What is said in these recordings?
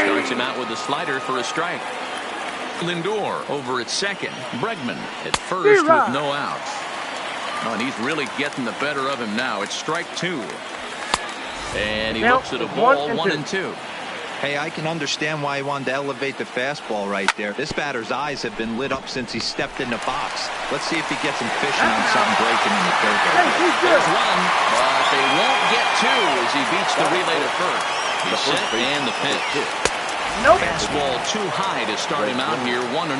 Starts him out with a slider for a strike. Lindor over at second. Bregman at first with no outs. Oh, and he's really getting the better of him now. It's strike two. And he looks at a ball 1-2. Hey, I can understand why he wanted to elevate the fastball right there. This batter's eyes have been lit up since he stepped in the box. Let's see if he gets him fishing on something breaking in the third. There's one, but they won't get two as he beats the relay to first. He's set and the pitch. Fastball too high to start him out here, 1-0.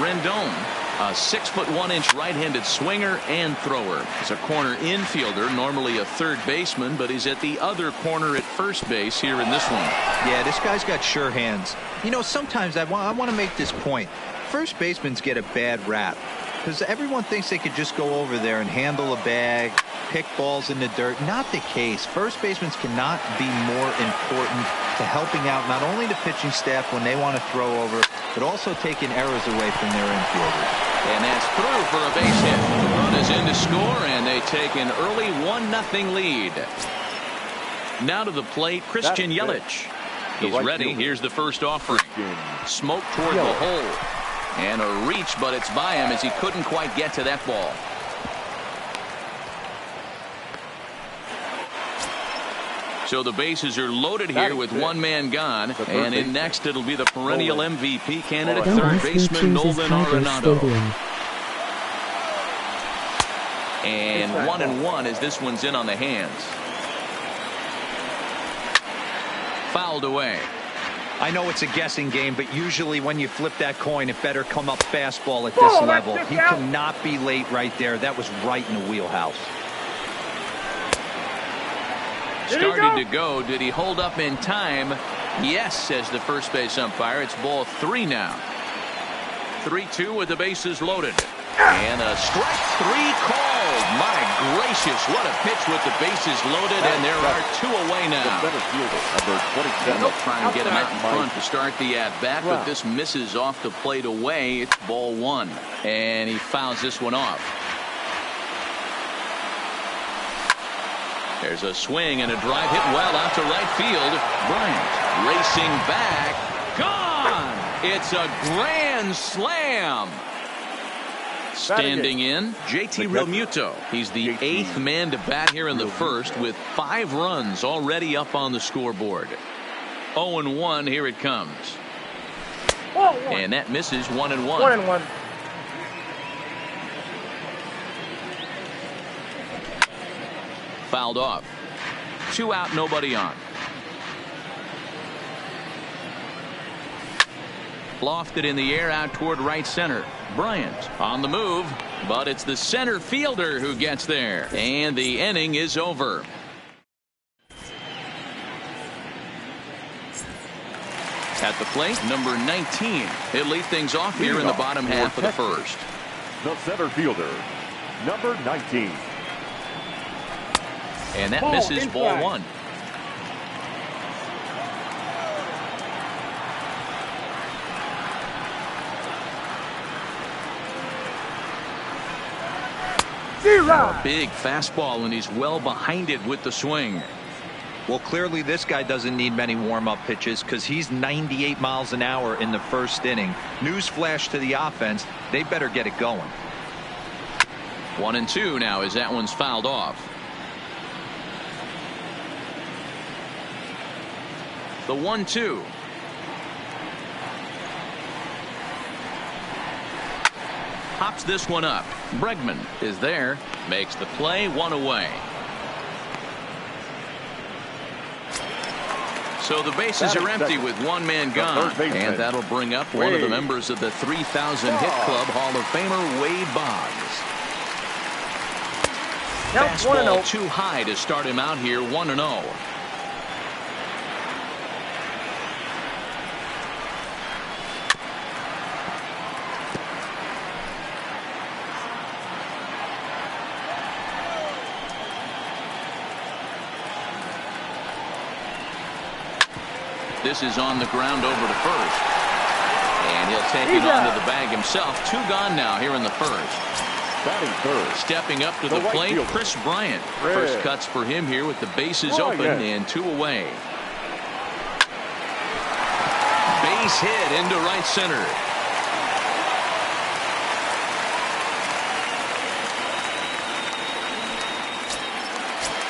Rendon, a 6'1" right-handed swinger and thrower. He's a corner infielder, normally a third baseman, but he's at the other corner at first base here in this one. Yeah, this guy's got sure hands. You know, sometimes I want to make this point. First basemans get a bad rap because everyone thinks they could just go over there and handle a bag, pick balls in the dirt. Not the case. First basemen cannot be more important to helping out not only the pitching staff when they want to throw over, but also taking errors away from their infielders. And that's through for a base hit. The run is in to score, and they take an early 1-0 lead. Now to the plate, Christian Yelich. He's ready. Here's the first offering. Smoke toward the hole. And a reach, but it's by him as he couldn't quite get to that ball. So the bases are loaded here with one man gone. And in next, it'll be the perennial MVP candidate, third baseman Nolan Arenado. And 1-1 as this one's in on the hands. Fouled away. I know it's a guessing game, but usually when you flip that coin, it better come up fastball at this level. He cannot be late right there. That was right in the wheelhouse. Started to go. Did he hold up in time? Yes, says the first base umpire. It's ball 3 now. 3-2 with the bases loaded. And a strike 3 called. My gracious, what a pitch with the bases loaded, and there are 2 away now. They'll try and get him out in front to start the at-bat, but this misses off the plate away. It's ball 1, and he fouls this one off. There's a swing and a drive hit well out to right field. Bryant racing back. Gone! It's a grand slam. Standing in, JT Realmuto. He's the 8th man to bat here in the first with 5 runs already up on the scoreboard. 0-1, here it comes. And that misses 1-1. 1-1. Fouled off. 2 out, nobody on. Lofted in the air out toward right center. Bryant on the move, but it's the center fielder who gets there, and the inning is over. At the plate, number 19. He'll lead things off here in the bottom half of the first. The center fielder, number 19. And that misses ball 1. A big fastball, and he's well behind it with the swing. Well, clearly this guy doesn't need many warm-up pitches because he's 98 miles an hour in the first inning. Newsflash to the offense, they better get it going. 1-2 now as that one's fouled off. The 1-2. Pops this one up. Bregman is there, makes the play, 1 away. So the bases are empty with 1 man gone, and that'll bring up one of the members of the 3,000 hit club, Hall of Famer Wade Boggs. Fastball too high to start him out here, 1-0. This is on the ground over to first. And he'll take it onto the bag himself. 2 gone now here in the first. Batting third. Stepping up to the plate, Chris Bryant. First cuts for him here with the bases open and 2 away. base hit into right center.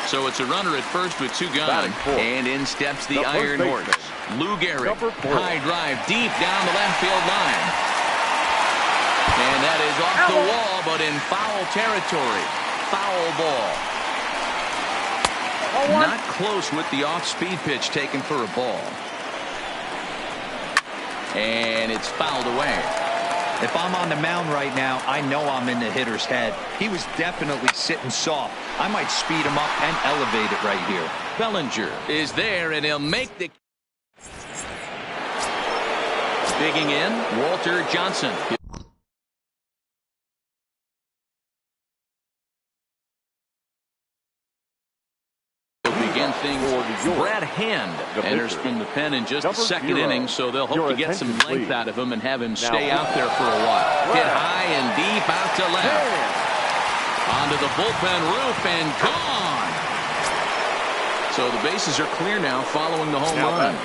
So it's a runner at first with 2 gone. And in steps the Iron Horse. Lou Gehrig. High drive deep down the left field line. And that is off the wall, but in foul territory. Foul ball. Not close with the off-speed pitch taken for a ball. And it's fouled away. If I'm on the mound right now, I know I'm in the hitter's head. He was definitely sitting soft. I might speed him up and elevate it right here. Bellinger is there, and he'll make the... Digging in, Walter Johnson. Begin things. Brad Hand enters from the pen in just the second inning, so they'll hope to get some length out of him and have him stay out there for a while. Hit high and deep out to left. Onto the bullpen roof and gone. So the bases are clear now following the home run.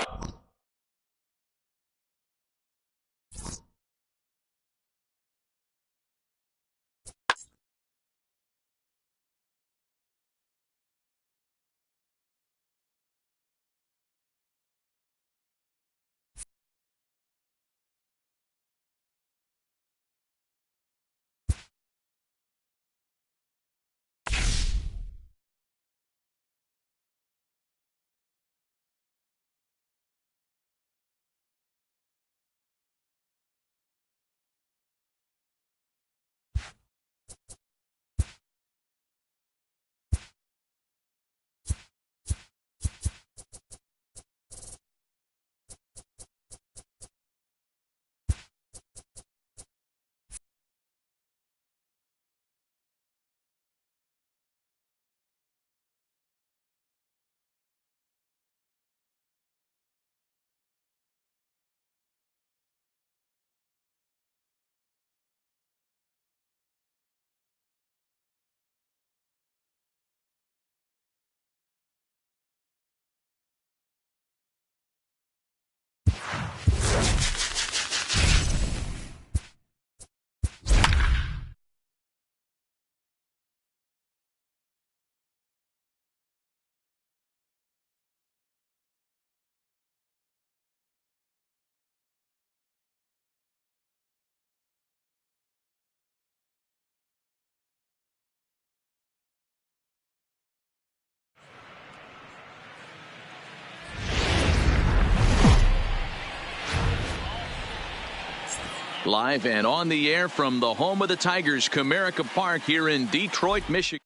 Live and on the air from the home of the Tigers, Comerica Park here in Detroit, Michigan.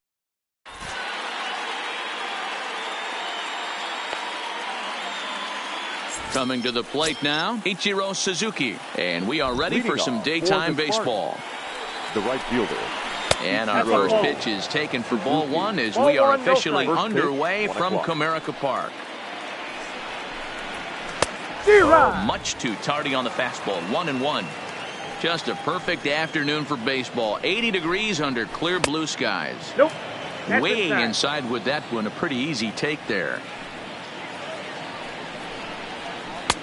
Coming to the plate now, Ichiro Suzuki. And we are ready for some daytime baseball. The right fielder. And our first pitch is taken for ball 1 as we are officially underway from Comerica Park. Much too tardy on the fastball. 1-1. Just a perfect afternoon for baseball. 80 degrees under clear blue skies. Nope. Way inside with that one. A pretty easy take there.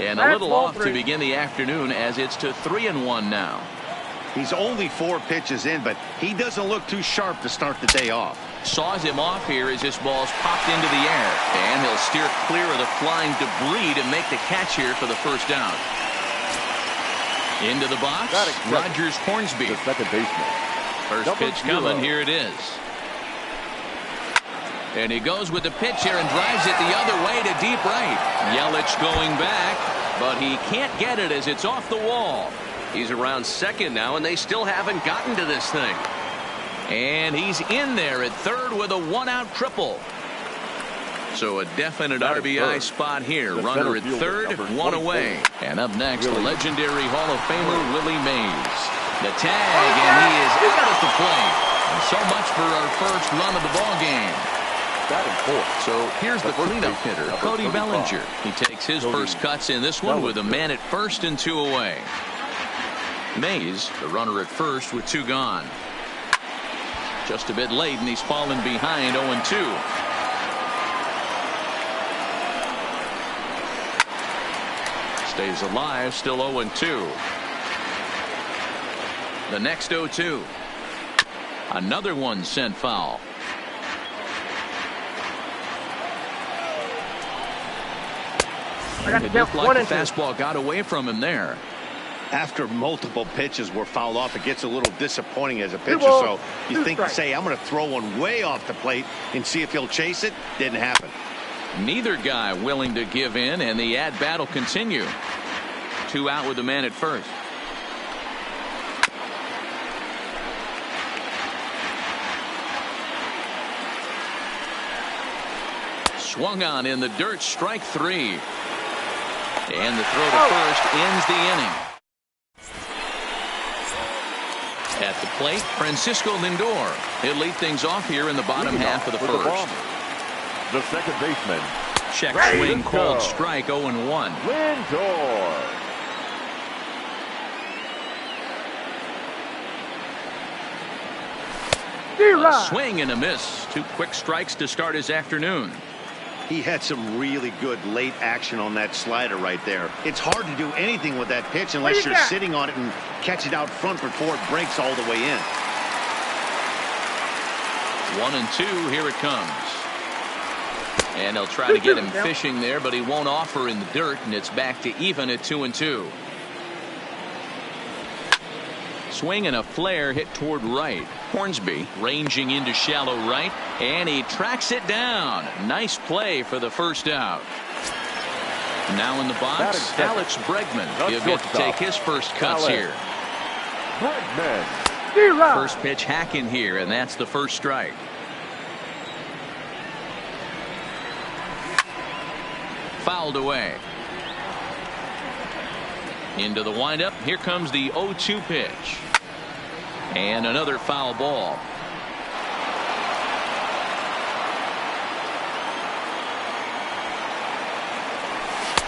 And a little off to begin the afternoon as it's to 3-1 now. He's only 4 pitches in, but he doesn't look too sharp to start the day off. Saws him off here as this ball's popped into the air. And he'll steer clear of the flying debris to make the catch here for the first down. Into the box, Rogers Hornsby. The second baseman. First pitch coming, here it is. And he goes with the pitch here and drives it the other way to deep right. Yelich going back, but he can't get it as it's off the wall. He's around second now, and they still haven't gotten to this thing. And he's in there at third with a 1-out triple. So a definite RBI spot here. Runner at third, 1 away. And up next, the legendary Hall of Famer Willie Mays. The tag, and he is out at the plate. And so much for our first run of the ball game. So here's the cleanup hitter, Cody Bellinger. He takes his first cuts in this one with a man at first and 2 away. Mays, the runner at first with 2 gone. Just a bit late, and he's fallen behind 0-2. Stays alive, still 0-2. The next 0-2. Another one sent foul. It looked like the fastball got away from him there. After multiple pitches were fouled off, it gets a little disappointing as a pitcher. So you think to say, I'm going to throw one way off the plate and see if he'll chase it. Didn't happen. Neither guy willing to give in, and the at-bat will continue. 2 out with the man at first. Swung on in the dirt, strike 3. And the throw to first ends the inning. At the plate, Francisco Lindor. He'll lead things off here in the bottom half of the first. The second baseman. Check swing, called strike, 0-1. Lindor. A swing and a miss. 2 quick strikes to start his afternoon. He had some really good late action on that slider right there. It's hard to do anything with that pitch unless you're sitting on it and catch it out front before it breaks all the way in. 1-2, here it comes. And they'll try to get him fishing there, but he won't offer in the dirt, and it's back to even at 2-2. Swing and a flare hit toward right. Hornsby ranging into shallow right, and he tracks it down. Nice play for the first out. Now in the box, Alex Bregman. He'll get to take his first cuts here. Bregman. First pitch hack in here, and that's the first strike. Fouled away. Into the windup. Here comes the 0-2 pitch. And another foul ball.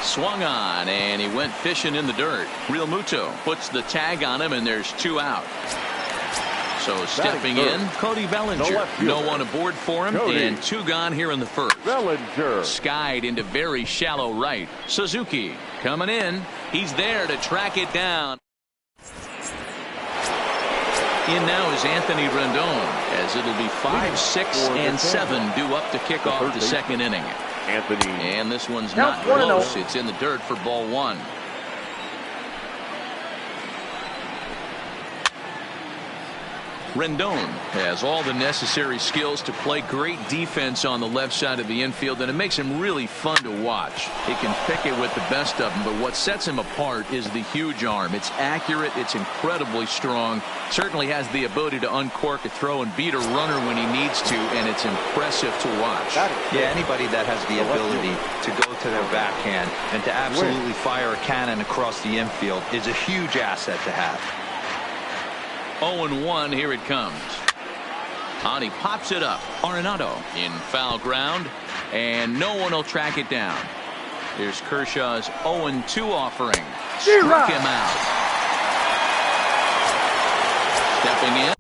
Swung on, and he went fishing in the dirt. Real Muto puts the tag on him, and there's 2 out. So stepping in, Cody Bellinger. No one aboard for him, and 2 gone here in the first. Bellinger. Skied into very shallow right. Suzuki coming in. He's there to track it down. In now is Anthony Rendon, as it'll be 5, 6, and 7 due up to kick off the second inning. Anthony. And this one's not close. It's in the dirt for ball 1. Rendon has all the necessary skills to play great defense on the left side of the infield, and it makes him really fun to watch. He can pick it with the best of them, but what sets him apart is the huge arm. It's accurate, it's incredibly strong, certainly has the ability to uncork a throw and beat a runner when he needs to, and it's impressive to watch. Yeah, anybody that has the ability to go to their backhand and to absolutely fire a cannon across the infield is a huge asset to have. 0-1, here it comes. On, he pops it up. Arenado in foul ground, and no one will track it down. Here's Kershaw's 0-2 offering. Struck him out. Stepping in.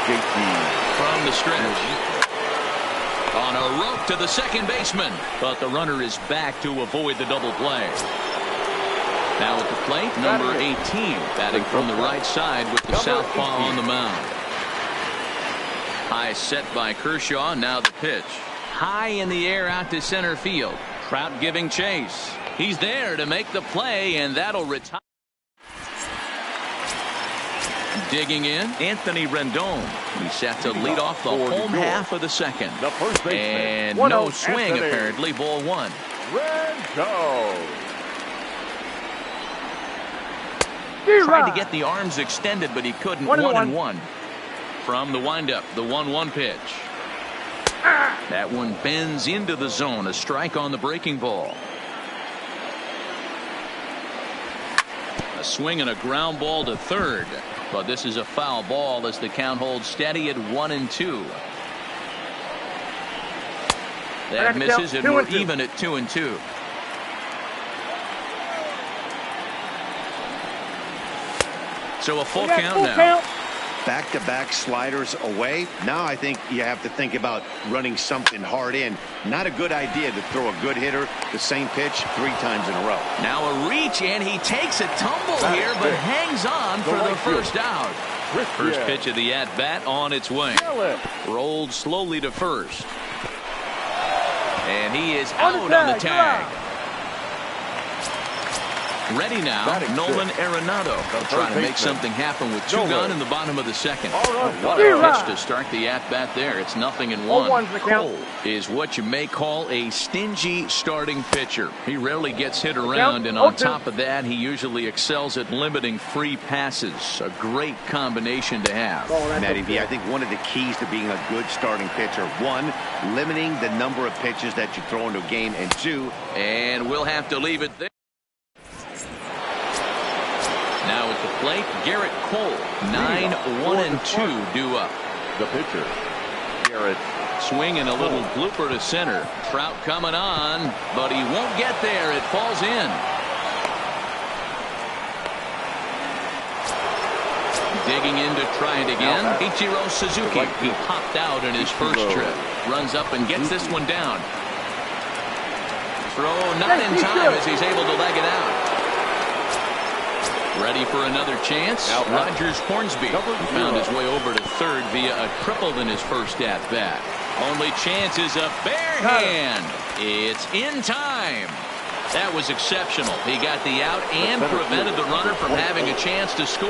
JT from the stretch. On a rope to the second baseman, but the runner is back to avoid the double play. Now at the plate, number 18, batting from the right side with the southpaw on the mound. High set by Kershaw. Now the pitch. High in the air out to center field. Trout giving chase. He's there to make the play, and that'll retire. Digging in, Anthony Rendon. He's set to lead off the home half of the second. And no swing, apparently. Ball 1. Rendon. Tried to get the arms extended, but he couldn't. 1-1. From the windup, the 1-1 pitch. That one bends into the zone. A strike on the breaking ball. A swing and a ground ball to third. But this is a foul ball as the count holds steady at 1-2. That misses, and we're even at 2-2. So a full count now. back-to-back sliders away. Now I think you have to think about running something hard in. Not a good idea to throw a good hitter the same pitch 3 times in a row. Now a reach, and he takes a tumble here, but hangs on for the first out. First pitch of the at-bat on its way. Rolled slowly to first. And he is out on the tag. Ready now, Nolan Arenado. They'll try to make something happen with 2 gone in the bottom of the second. What a pitch to start the at-bat there. It's 0-1. Cole is what you may call a stingy starting pitcher. He rarely gets hit around, and on top of that, he usually excels at limiting free passes. A great combination to have. Matty V, I think one of the keys to being a good starting pitcher, 1, limiting the number of pitches that you throw into a game, and 2, and we'll have to leave it there. Now at the plate, Garrett Cole. 9-1-2 due up. The pitcher, Garrett. Swinging a little blooper to center. Trout coming on, but he won't get there. It falls in. Digging in to try it again. Ichiro Suzuki. He popped out in his first trip. Runs up and gets this one down. Throw not in time as he's able to leg it out. Ready for another chance. Rogers Hornsby found his way over to third via a triple in his first at-bat. Only chance is a bare hand. It's in time. That was exceptional. He got the out and prevented the runner from having a chance to score.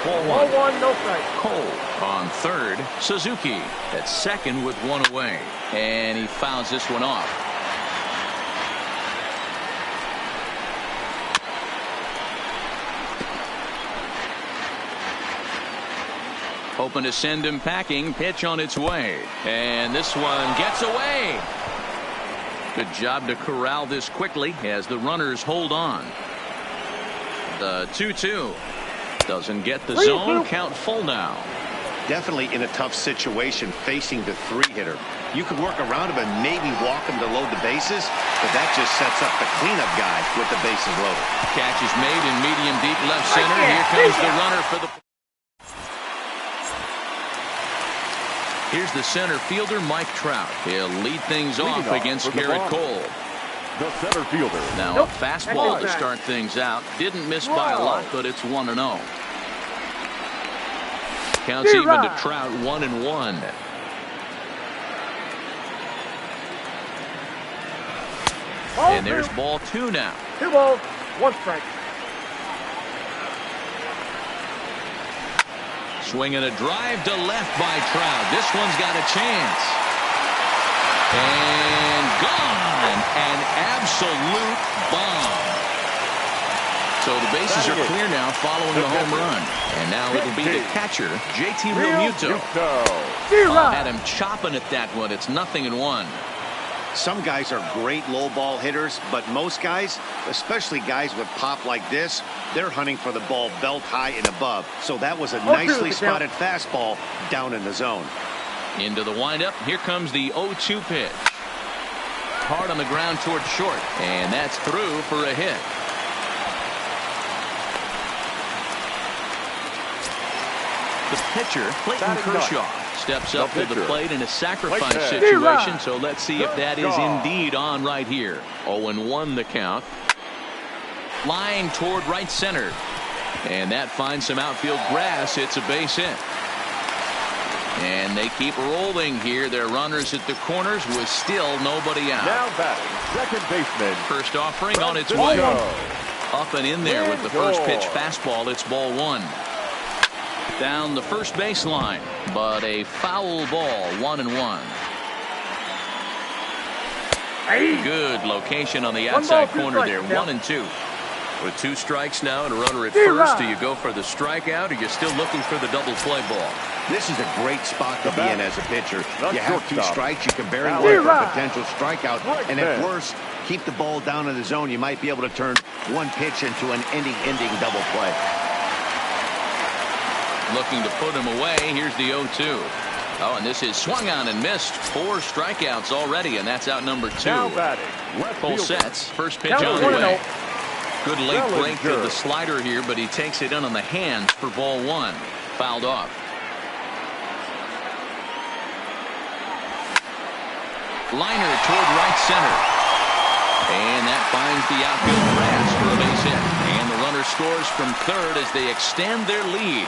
4-1, no strike. Cole on third. Suzuki at second with 1 away. And he fouls this one off. Hoping to send him packing. Pitch on its way. And this one gets away. Good job to corral this quickly as the runners hold on. The 2-2. Doesn't get the zone. Count full now. Definitely in a tough situation facing the 3-hitter. You could work around him and maybe walk him to load the bases, but that just sets up the cleanup guy with the bases loaded. Catch is made in medium deep left center. Here comes the runner for the... Here's the center fielder, Mike Trout. He'll lead things off against Garrett Cole. The center fielder. Now a fastball to start things out. Didn't miss by a lot, but it's 1-0. Counts even to Trout, 1-1. And there's ball 2 now. 2 balls, 1 strike. Swinging a drive to left by Trout. This one's got a chance. And gone. An absolute bomb. So the bases are clear now following the home run. And now it'll be the catcher, JT Realmuto. Had him chopping at that one. It's 0-1. Some guys are great low ball hitters, but most guys, especially guys with pop like this, they're hunting for the ball belt high and above. So that was a nicely spotted fastball down in the zone. Into the windup. Here comes the 0-2 pitch. Hard on the ground towards short. And that's through for a hit. The pitcher, Clayton Kershaw, steps up to the plate in a sacrifice situation. So let's see if that is indeed on right here. 0-1 the count. Flying toward right center. And that finds some outfield grass. It's a base hit. And they keep rolling here. Their runners at the corners with still nobody out. Now batting, second baseman. First offering on its way. Up and in there with the first pitch fastball. It's ball 1. Down the first baseline, but a foul ball, 1-1. Good location on the outside corner there, 1-2. With 2 strikes now and a runner at first, do you go for the strikeout or you're still looking for the double play ball? This is a great spot to be in as a pitcher. You have 2 strikes, you can barely wait for a potential strikeout, and at worst, keep the ball down in the zone. You might be able to turn 1 pitch into an ending double play. Looking to put him away. Here's the 0-2. Oh, and this is swung on and missed. 4 strikeouts already, and that's out number 2. Now batting, Full sets. First pitch on the way. Good late break to the slider here, but he takes it in on the hands for ball 1. fouled off. Liner toward right center. And that finds the outfield grass for a base hit. And the runner scores from third as they extend their lead.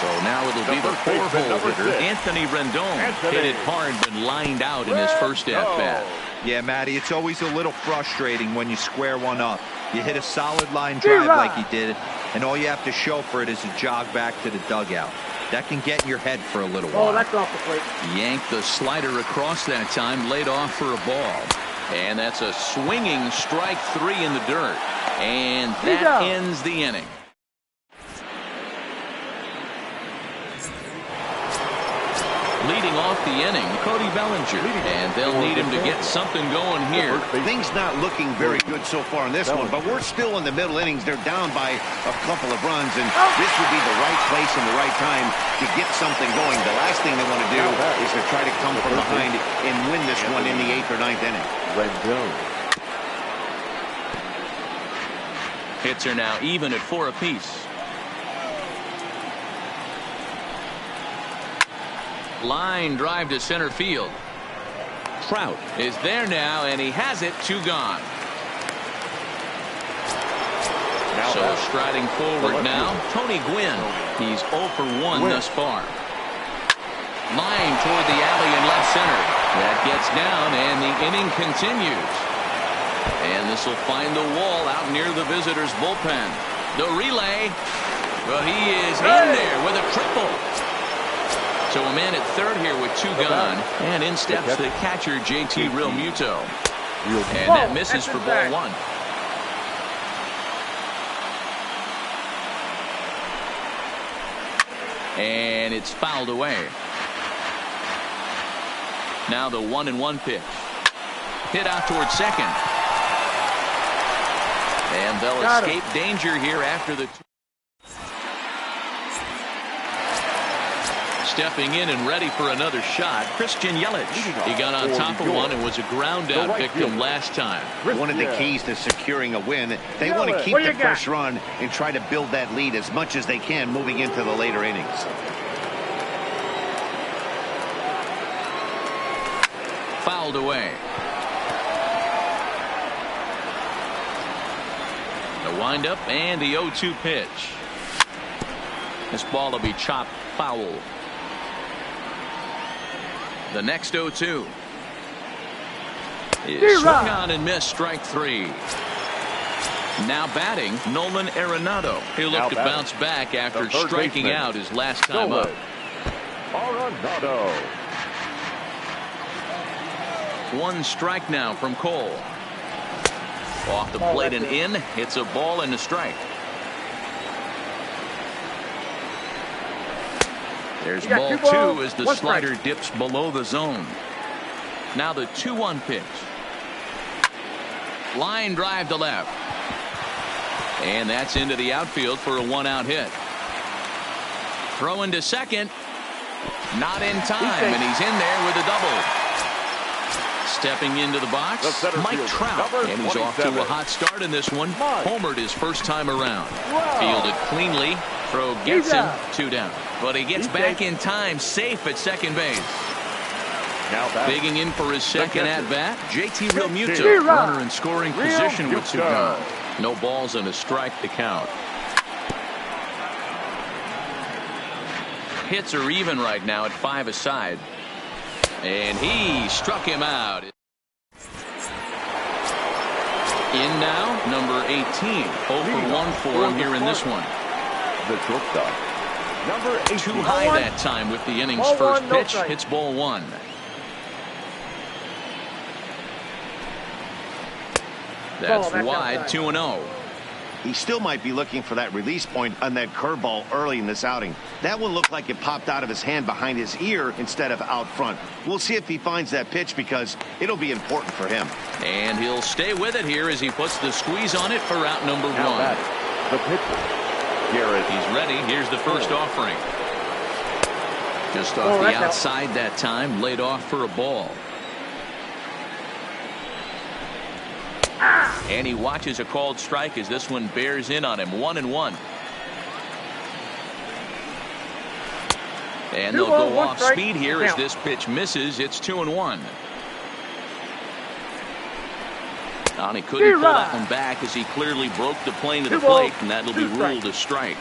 So now it'll be the 4-hole hitter, Anthony Rendon. Hit it hard but lined out in his first at-bat. Yeah, Matty, it's always a little frustrating when you square one up. You hit a solid line drive like he did, and all you have to show for it is a jog back to the dugout. That can get in your head for a little while. Oh, that's off the plate. Yanked the slider across that time, laid off for a ball. And that's a swinging strike 3 in the dirt. And that ends the inning. Leading off the inning, Cody Bellinger. And they'll need him to get something going here. Things not looking very good so far in this one, but we're still in the middle innings. They're down by a couple of runs, and this would be the right place and the right time to get something going. The last thing they want to do is to try to come from behind and win this one in the 8th or 9th inning. Hits are now even at 4 apiece. Line drive to center field. Trout is there now, and he has it. 2 gone. So striding forward now, Tony Gwynn. He's 0 for 1 thus far. Line toward the alley in left center. That gets down, and the inning continues. And this will find the wall out near the visitors' bullpen. The relay, but he is in there with a triple. So a man at third here with 2 gone, and in steps the catcher, JT Realmuto. And that misses for ball 1. And it's fouled away. Now the 1-1 pitch. Hit out towards second. And they'll escape danger here after the... Stepping in and ready for another shot, Christian Yelich. He got on top of one and was a ground out victim last time. One of the keys to securing a win, they want to keep the pressure on and try to build that lead as much as they can moving into the later innings. Fouled away. The windup and the 0-2 pitch. This ball will be chopped foul. The next 0-2 is swung on and missed, strike 3. Now batting, Nolan Arenado. He'll look to bounce back after striking out his last time up. Arenado. 1 strike now from Cole. Off the plate and in. It's a ball and a strike. There's ball 2 as the slider dips below the zone. Now the 2-1 pitch. Line drive to left. And that's into the outfield for a 1-out hit. Throwing to second. Not in time, and he's in there with a double. Stepping into the box, Mike Trout. And he's off to a hot start in this one. Homered his first time around. Fielded cleanly. Throw gets him. 2 down. But he gets back in time, safe at second base. Now digging in for his second at-bat, JT Realmuto. Runner in scoring position with 2 gone. No balls and a strike to count. Hits are even right now at 5 aside. And he struck him out. In now, number 18. 0 for 1 for him here in this one. The shortstop, number 18. Too high that time with the inning's first pitch. Hits ball 1. That's wide. 2-0. He still might be looking for that release point on that curveball early in this outing. That one looked like it popped out of his hand behind his ear instead of out front. We'll see if he finds that pitch because it'll be important for him. And he'll stay with it here as he puts the squeeze on it for out number 1. The pitcher, Garrett. He's ready. Here's the first offering. Just off the outside that time, laid off for a ball. And he watches a called strike as this one bears in on him. 1-1. And they'll go off speed here as this pitch misses. It's 2-1. And he couldn't pull that one back as he clearly broke the plane of the plate, and that'll be ruled a strike.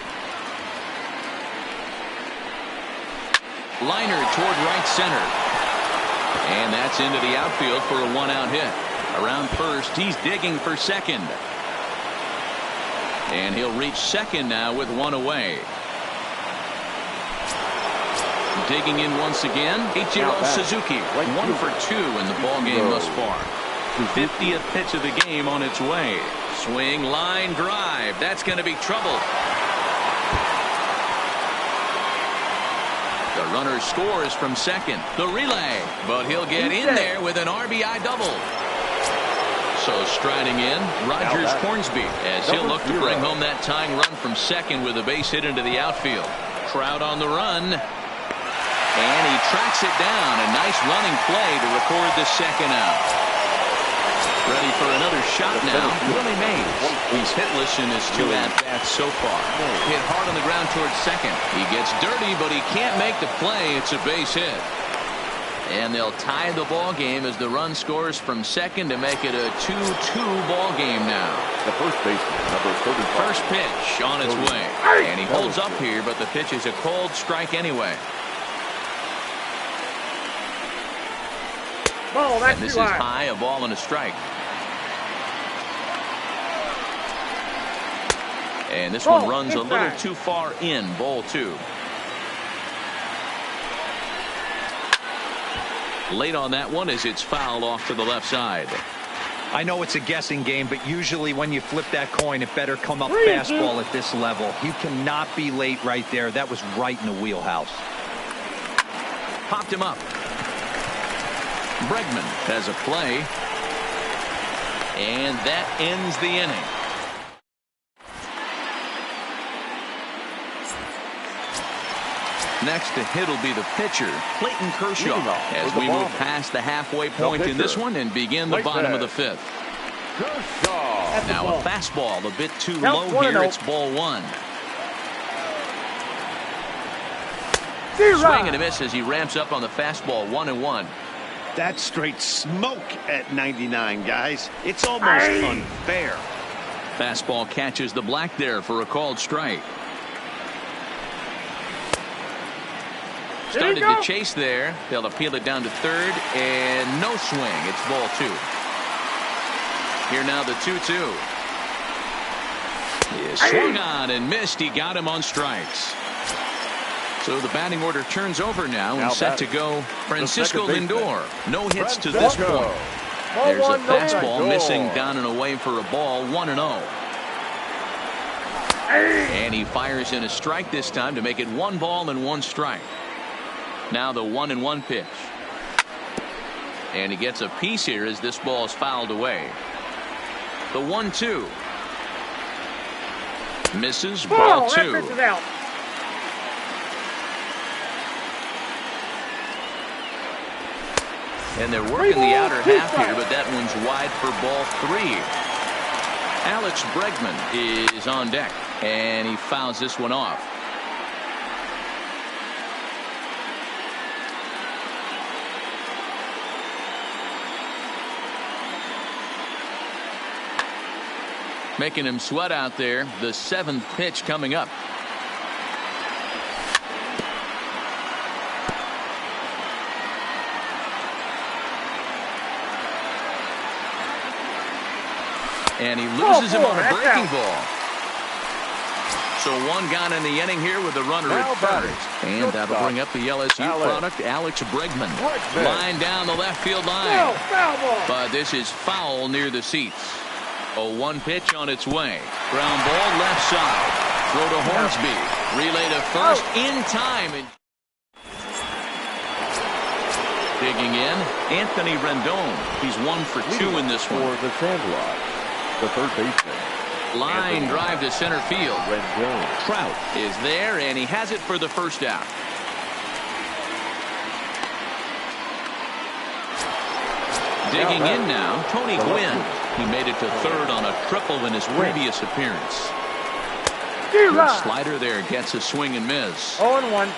Liner toward right center. And that's into the outfield for a one-out hit. Around first, he's digging for second. And he'll reach second now with one away. Digging in once again, Ichiro Suzuki, 1 for 2 in the ballgame thus far. 50th pitch of the game on its way. Swing, line drive. That's going to be trouble. The runner scores from second. The relay, but he'll get in there with an RBI double. So striding in, Rogers Hornsby, as he'll look to bring home that tying run from second with a base hit into the outfield. Trout on the run. And he tracks it down. A nice running play to record the second out. Ready for another shot now, Willie Mays. He's hitless in his 2 at-bats so far. Hit hard on the ground towards second. He gets dirty, but he can't make the play. It's a base hit. And they'll tie the ball game as the run scores from second to make it a 2-2 ball game now. The first baseman, number 35. First pitch on its way. And he holds up here, but the pitch is a cold strike anyway. And this is high, a ball and a strike. And this one runs a little too far in, ball 2. Late on that one as it's fouled off to the left side. I know it's a guessing game, but usually when you flip that coin, it better come up fastball at this level. You cannot be late right there. That was right in the wheelhouse. Popped him up. Bregman has a play. And that ends the inning. Next to hit will be the pitcher, Clayton Kershaw, as we move past the halfway point in this one and begin the bottom of the 5th. Now a fastball a bit too low here. It's ball 1. Swing and a miss as he ramps up on the fastball. 1-1. That's straight smoke at 99, guys. It's almost unfair. Fastball catches the black there for a called strike. Started to chase there. They'll appeal it down to third, and no swing. It's ball 2. Here now the 2-2. He swung on and missed. He got him on strikes. So the batting order turns over now and set to go Francisco Lindor. No hits to this point. There's a fastball missing down and away for a ball. 1-0. And he fires in a strike this time to make it 1 ball and 1 strike. Now the 1-1 pitch. And he gets a piece here as this ball is fouled away. The 1-2. Misses. Ball 2. And they're working the outer half here, but that one's wide for ball 3. Alex Bregman is on deck, and he fouls this one off. Making him sweat out there. The 7th pitch coming up. And he loses him on a breaking ball. So 1 gone in the inning here with the runner at first. And that'll bring up the LSU product, Alex Bregman. Line down the left field line. But this is foul near the seats. A 1 pitch on its way. Ground ball left side. Throw to Hornsby. Relay to first in time. Digging in, Anthony Rendon. He's 1 for 2 in this one. For the Sandlot, the third baseman. Line drive to center field. Trout is there, and he has it for the first out. Digging in now, Tony Gwynn. He made it to third on a triple in his previous appearance. Good slider there, gets a swing and miss. 0-1.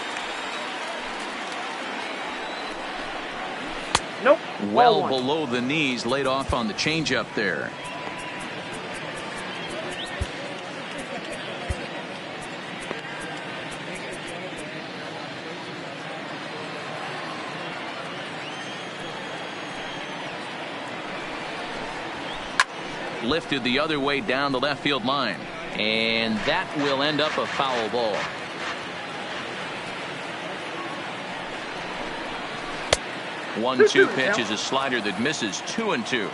Nope. Well Ball one. below the knees, laid off on the changeup there. Lifted the other way down the left field line, and that will end up a foul ball. One-two pitch is a slider that misses 2-2.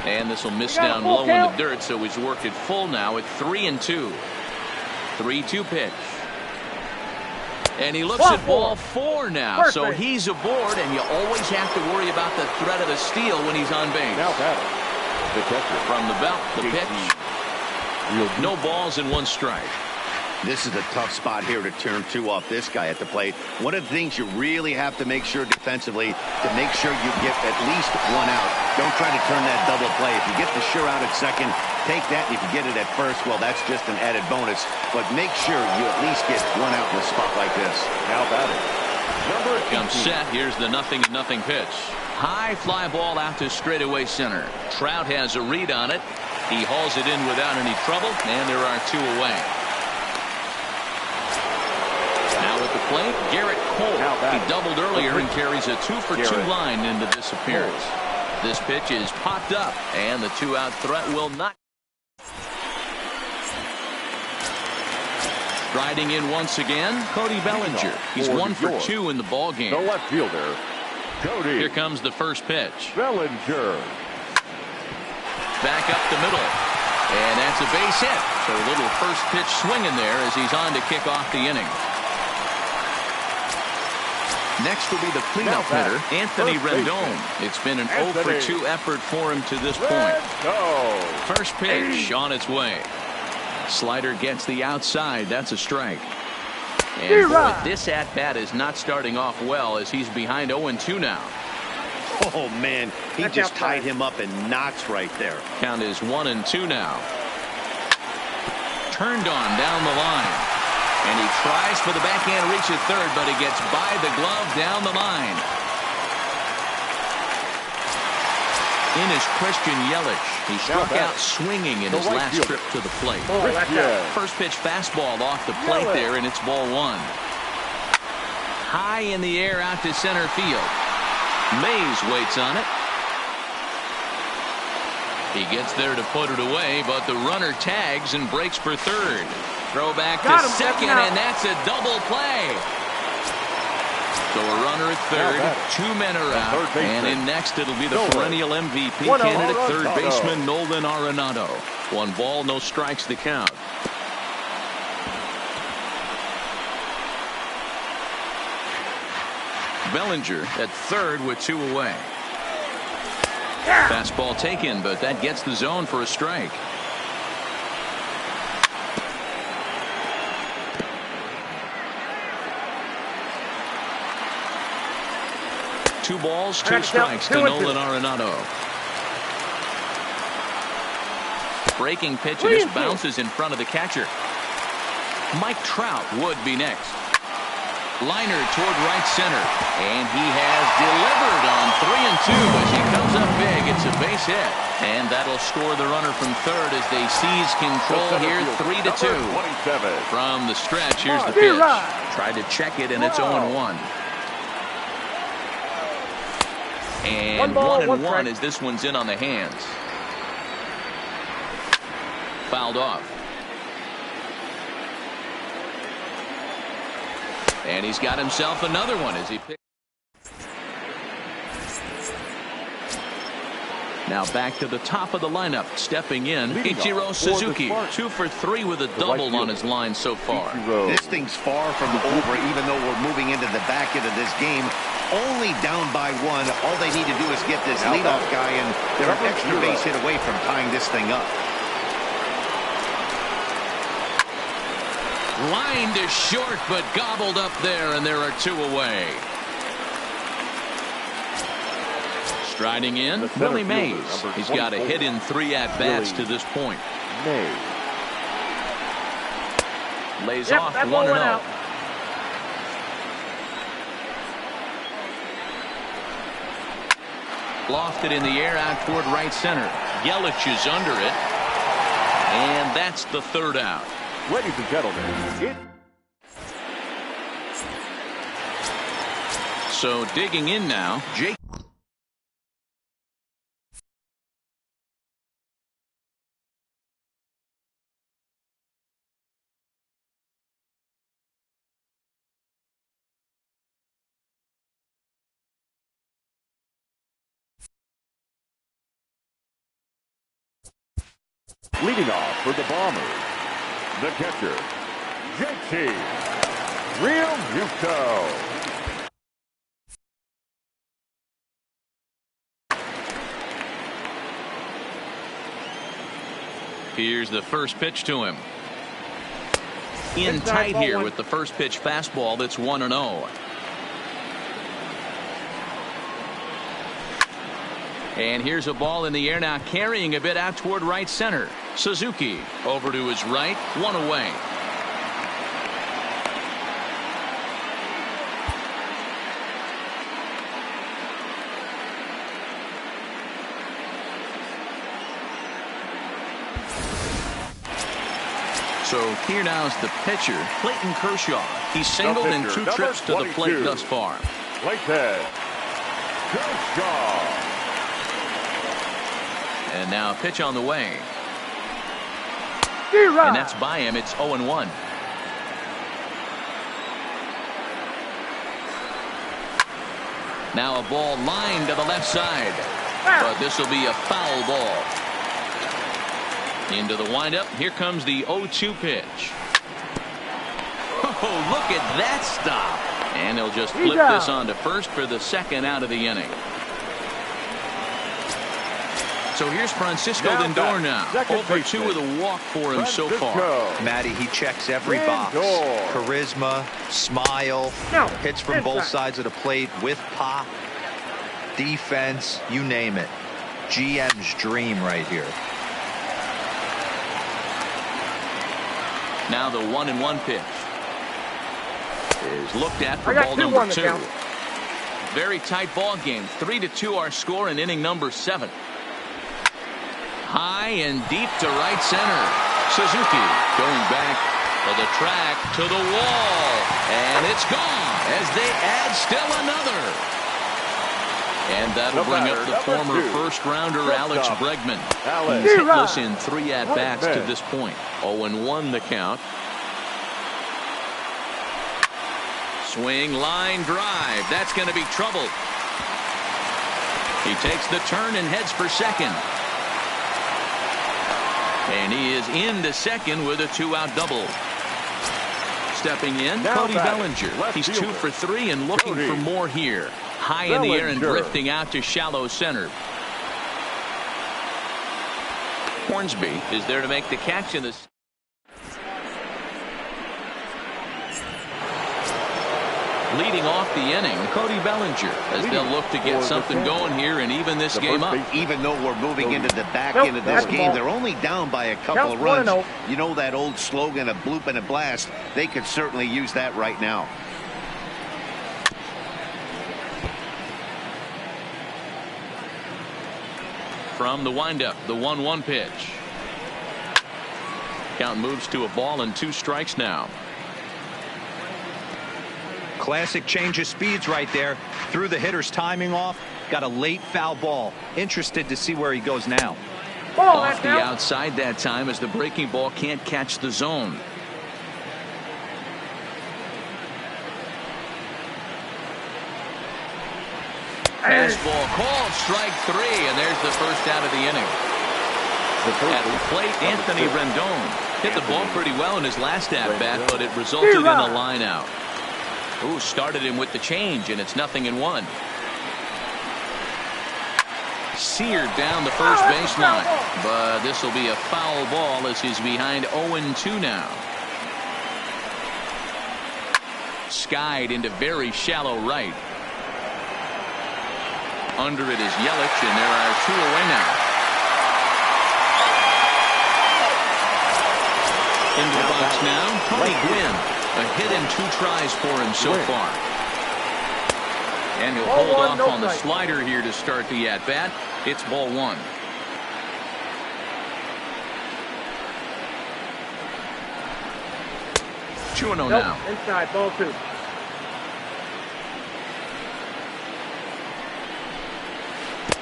And this will miss down low in the dirt, so he's worked it full now at 3-2. 3-2 pitch. And he looks at ball 4 now, so he's aboard, and you always have to worry about the threat of a steal when he's on base. Now batting, the catcher. From the belt, the pitch. No balls and 1 strike. This is a tough spot here to turn 2 off this guy at the plate. One of the things you really have to make sure defensively to make sure you get at least 1 out. Don't try to turn that double play. If you get the sure out at second, take that. If you get it at first, well, that's just an added bonus. But make sure you at least get 1 out in a spot like this. Now batting, number 18. Comes set. Here's the 0-0 pitch. High fly ball out to straightaway center. Trout has a read on it. He hauls it in without any trouble, and there are 2 away. Now at the plate, Garrett Cole. He doubled earlier and carries a 2-for-2 line into this appearance. This pitch is popped up, and the 2-out threat will not. Striding in once again, Cody Bellinger. He's 1-for-2 in the ball game. The left fielder, Cody. Here comes the first pitch. Bellinger. Back up the middle. And that's a base hit. So a little first pitch swinging there as he's on to kick off the inning. Next will be the cleanup hitter, Anthony Rendon. It's been an 0-for-2 effort for him to this point. First pitch on its way. Slider gets the outside. That's a strike. And boy, this at-bat is not starting off well as he's behind 0-2 now. Oh, man. He just tied him up in knots right there. Count is 1-2 now. Turned on down the line. And he tries for the backhand reach at third, but he gets by the glove down the line. In is Christian Yelich. He struck out swinging in his last trip to the plate. First pitch fastball off the plate there, and it's ball 1. High in the air out to center field. Mays waits on it. He gets there to put it away, but the runner tags and breaks for third. Throw back to second, and that's a double play. So a runner at third, 2 men are out, and in next it'll be the perennial MVP candidate, third baseman Nolan Arenado. 1 ball, no strikes to count. Bellinger at third with 2 away. Fastball taken, but that gets the zone for a strike. Two balls, 2 strikes to Nolan Arenado. Breaking pitch, and this bounces in front of the catcher. Mike Trout would be next. Liner toward right center, and he has delivered on 3-2 as he comes up big. It's a base hit, and that'll score the runner from third as they seize control here, 3-2. From the stretch, here's the pitch. Tried to check it, and it's 0-1. And 1-1 as this one's in on the hands. Fouled off. And he's got himself another one as he picks. Now back to the top of the lineup. Stepping in, Ichiro Suzuki. 2 for 3 with a double on his line so far. This thing's far from over, even though we're moving into the back end of this game. Only down by 1. All they need to do is get this leadoff guy, and they're an extra base hit away from tying this thing up. Line to short, but gobbled up there, and there are 2 away. Striding in, Willie Mays. He's got a hit in 3 at-bats to this point. Lays off 1-0. Lofted in the air out toward right center. Yelich is under it. And that's the third out. Ladies and gentlemen, So digging in now, Jake. leading off for the Bombers, the catcher, JT Realmuto. Here's the first pitch to him. In tight here with the first pitch fastball that's 1-0. And here's a ball in the air now, carrying a bit out toward right center. Suzuki over to his right, one away. So here now is the pitcher, Clayton Kershaw. He's singled in 2 trips to the plate thus far. Clayton Kershaw. And now a pitch on the way. D-Rod. And that's by him. It's 0-1. Now a ball lined to the left side. But this will be a foul ball. Into the windup. Here comes the 0-2 pitch. Oh, look at that stop. And they'll just flip this on to first for the second out of the inning. So here's Francisco Lindor now. Over 2 with a walk for him so far. Matty, he checks every box. Charisma, smile, hits from both sides of the plate with pop, defense, you name it. GM's dream right here. Now the 1-1 pitch is looked at for ball number 2. Very tight ball game. 3-2 our score in inning number 7. High and deep to right center. Suzuki going back to the track, to the wall, and it's gone as they add still another. And that'll bring up the former first-rounder Alex Bregman. He's hitless in 3 at-bats to this point. 0-1 the count. Swing, line drive. That's going to be trouble. He takes the turn and heads for second. And he is into second with a 2-out double. Stepping in, Cody Bellinger. He's 2 for 3 and looking for more here. High in the air and drifting out to shallow center. Hornsby is there to make the catch in this. Leading off the inning, Cody Bellinger, as they'll look to get something going here and even this game up. Even though we're moving into the back end of this game, they're only down by a couple of runs. You know that old slogan, a bloop and a blast. They could certainly use that right now. From the windup, the 1-1 pitch. Count moves to a ball and 2 strikes now. Classic change of speeds right there. Threw the hitter's timing off. Got a late foul ball. Interested to see where he goes now. Off the outside that time as the breaking ball can't catch the zone. Fastball called, strike 3, and there's the first out of the inning. At the plate, Anthony Rendon hit the ball pretty well in his last at-bat, but it resulted in a line out. Ooh, started him with the change, and it's 0-1. Seared down the first baseline, but this will be a foul ball as he's behind 0-2 now. Skied into very shallow right. Under it is Yelich, and there are 2 away now. Into the box now, Tony Gwynn. A hit in 2 tries for him so far. And he'll Ball hold one, off no on the strike. slider here to start the at-bat. It's ball one. Two and 0 Nope, now. inside, ball two.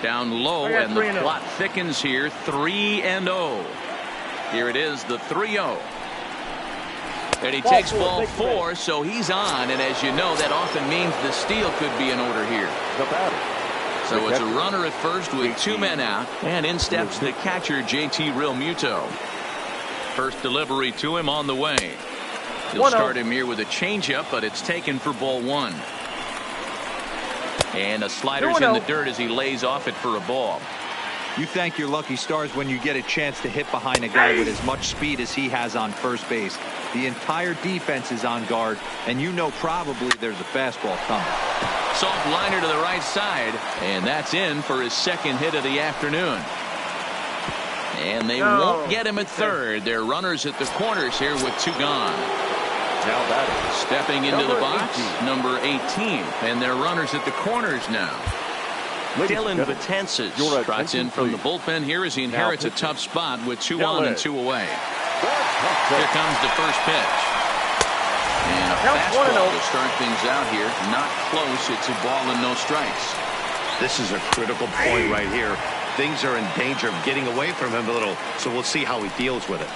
Down low, I got and the 3-0. plot thickens here. 3-0. Here it is, the 3-0. And he Ball takes four, ball big four, play. so he's on. And as you know, that often means the steal could be in order here. The batter. So it's a runner at first with 2 men out. And in steps the catcher, JT Realmuto. First delivery to him on the way. He'll 1-0. start him here with a changeup, but it's taken for ball one. And a slider's in the 2-0. dirt as he lays off it for a ball. You thank your lucky stars when you get a chance to hit behind a guy with as much speed as he has on first base. The entire defense is on guard, and you know probably there's a fastball coming. Soft liner to the right side, and that's in for his second hit of the afternoon. And they won't get him at third. They're runners at the corners here with 2 gone. Now batting. Stepping into the Number box, 18. number 18. And they're runners at the corners now. Ladies Dylan and gentlemen, Betances your trots in attention, from the please. bullpen here as he inherits a tough spot with 2 on and 2 away. Here Here comes the first pitch. And a Count fastball 1-0. to start things out here. Not close. It's a ball and no strikes. This is a critical point right here. Things are in danger of getting away from him a little, so we'll see how he deals with it.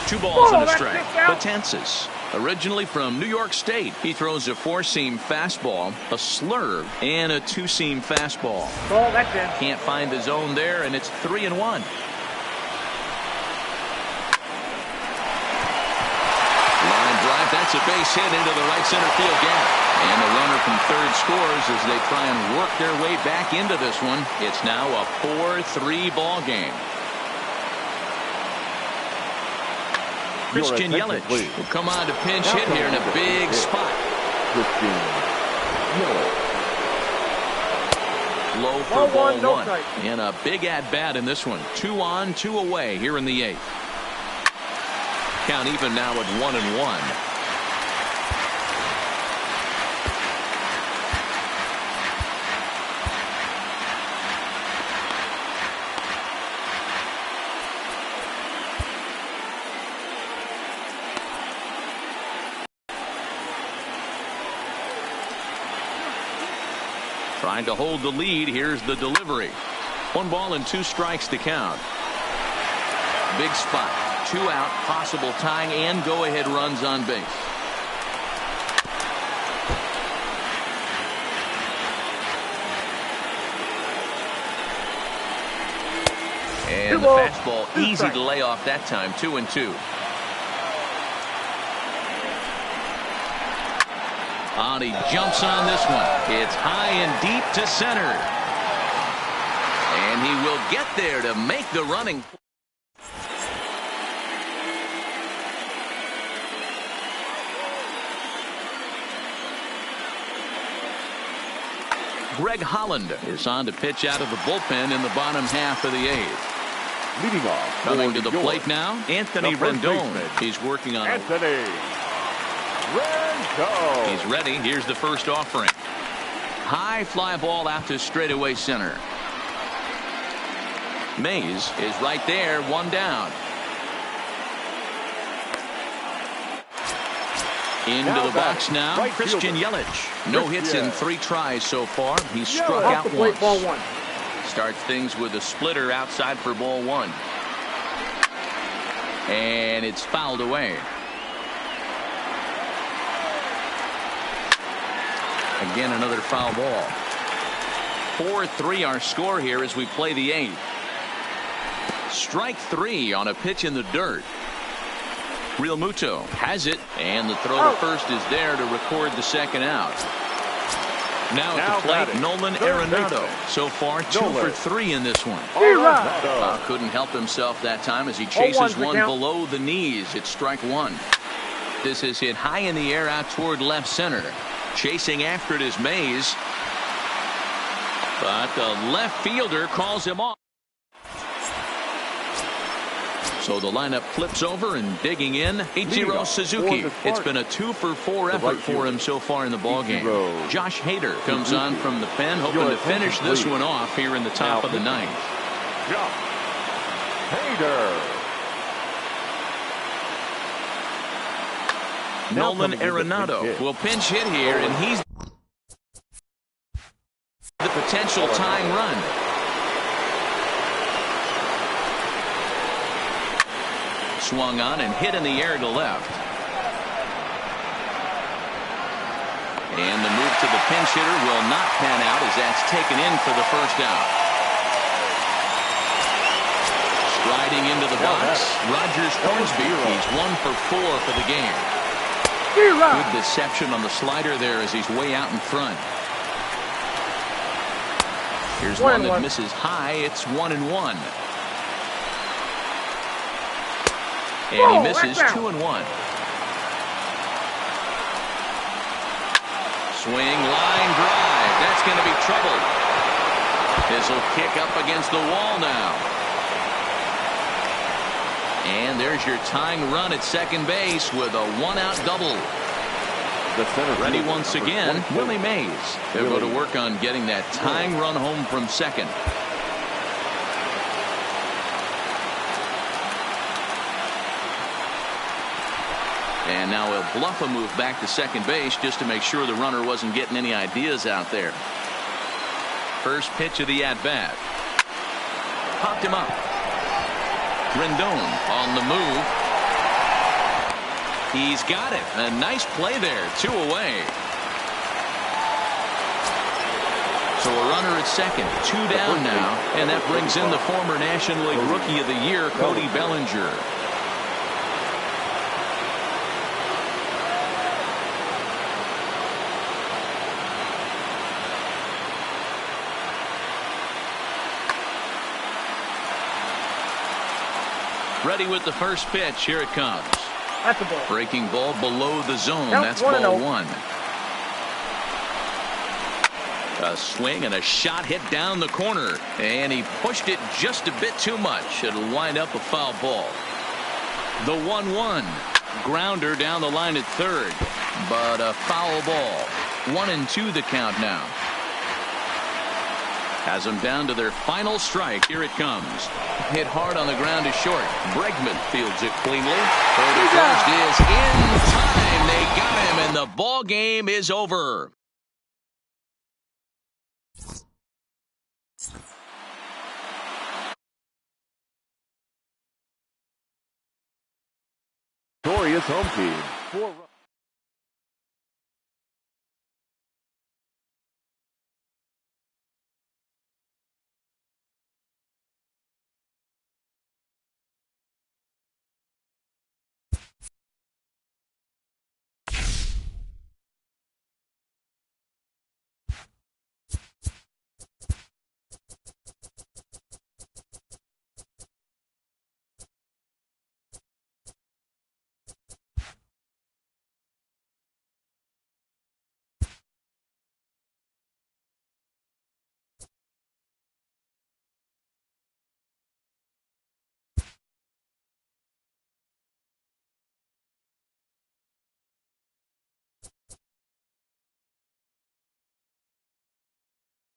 2 balls and a that's strike. kicked out. Betances, originally from New York State, he throws a 4-seam fastball, a slurve, and a 2-seam fastball. Ball, that's in. Can't find the zone there, and it's 3-1. Line drive, that's a base hit into the right center field gap. And the runner from third scores as they try and work their way back into this one. It's now a 4-3 ball game. Christian attention, Yelich please. will come on to pinch hit here in a big spot. Christian Yelich. Low for Ball ball one, no one. strike. And a big at-bat in this one. 2 on, 2 away here in the 8th. Count even now at 1-1. Trying to hold the lead. Here's the delivery. 1 ball and 2 strikes to count. Big spot. 2 out, possible tying and go-ahead runs on base. And the fastball easy to lay off that time. 2-2. On he jumps on this one. It's high and deep to center. And he will get there to make the running. Greg Holland is on to pitch out of the bullpen in the bottom half of the 8th. Leading off. Coming to for the New plate York, now, Anthony the first Rendon. baseman, He's working on it. Anthony Rendon. He's ready. Here's the first offering. High fly ball out to straightaway center. Mays is right there, 1 down. Into Now the box batting, now, right Christian fielder. Yelich. No hits in 3 tries so far. He's struck Off out the plate, once. ball 1. Starts things with a splitter outside for ball 1. And it's fouled away. Again, another foul ball. 4-3 our score here as we play the 8th. Strike 3 on a pitch in the dirt. Realmuto has it, and the throw to first is there to record the second out. Now at the plate, batting, Nolan third Arenado. baseman. So far, 2 Nolan. for 3 in this one. Arenado. Couldn't help himself that time as he chases 0-1 one count. below the knees. It's strike 1. This is hit high in the air out toward left center. Chasing after it is Mays. But the left fielder calls him off. So the lineup flips over and digging in, Ichiro Suzuki. It's been a 2-for-4 effort for him so far in the ballgame. Josh Hader comes on from the pen, hoping to finish this one off here in the top of the ninth. Josh Hader. Nolan Arenado will pinch hit here, and he's the potential tying run. Swung on and hit in the air to left. And the move to the pinch hitter will not pan out as that's taken in for the first out. Striding into the box, Rogers Hornsby. He's 1-for-4 for the game. Good deception on the slider there as he's way out in front. Here's one that misses high. It's 1-1. And he misses 2-1. Swing, line drive. That's going to be trouble. This will kick up against the wall now. And there's your tying run at second base with a one-out double. Ready once again, Willie Mays. They'll go to work on getting that tying run home from second. And now he'll bluff a move back to second base just to make sure the runner wasn't getting any ideas out there. First pitch of the at-bat. Popped him up. Rendon on the move. He's got it. A nice play there. 2 away. So a runner at second. 2 down now. And that brings in the former National League Rookie of the Year, Cody Bellinger. Ready with the first pitch. Here it comes. That's a ball. Breaking ball below the zone. Count That's 1-0. ball 1. A swing and a shot hit down the corner. And he pushed it just a bit too much. It'll wind up a foul ball. The 1-1. Grounder down the line at third. But a foul ball. 1-2 the count now. Has them down to their final strike. Here it comes. Hit hard on the ground to short. Bregman fields it cleanly. Third to first is in time. They got him, and the ball game is over. Victorious home team.